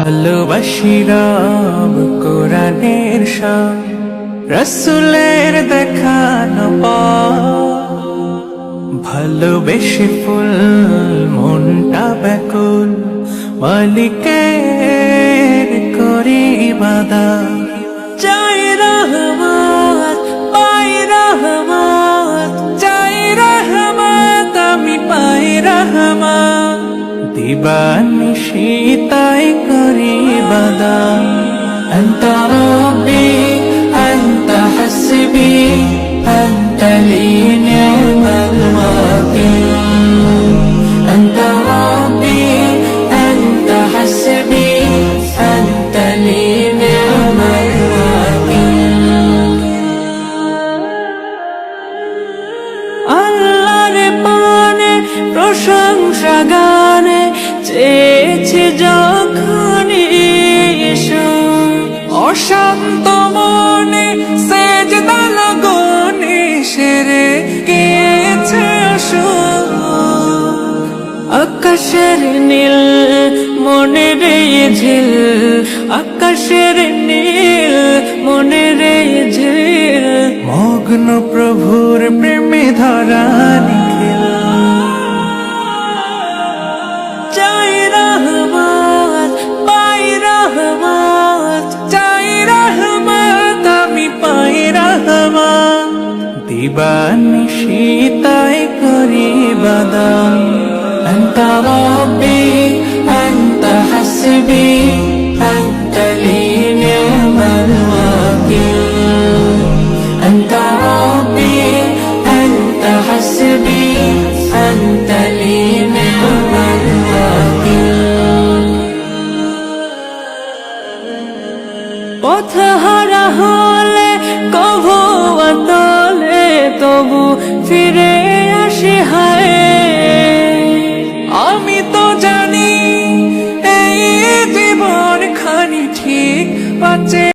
ভালোবাসি রব কোরআনের শান, রাসূলের দেখানো পথ। ভালোবেসে ফুল মনটা ব্যাকুল, মালিকের করি ইবাদত। চাই রহমত পাই রহমত, চাই রহমত আমি পাই রহমত। দিবানিশি তাই করি ইবাদত। আনতা রব্বি আনতা হাসবি আনতা লি নি'মাল ওয়াকিল। আনতা রব্বি আনতা হাসবি আনতা লি নি'মাল ওয়াকিল। আল্লাহর পানে প্রশংসা গানে চেয়েছে যখন এসো, অশান্ত মনে সেজদা লগনে সেরে গিয়েছে আসো। আকাশের নীল মনে রে ঝিল, আকাশের নীল মনে রে ঝিল, মগ্ন প্রভুর প্রেমে ধরা নিখিল। চাই রহমত পাই রহমত, চাই রহমত আমি পাই রহমত। দিবানিশি তাই করি ইবাদত। আনতা রব্বি আনতা হাসবি আনতা লি নি'মাল ওয়াকিল। আনতা রব্বি আনতা হাসবি আনতা লি নি'মাল ওয়াকিল। পথহারা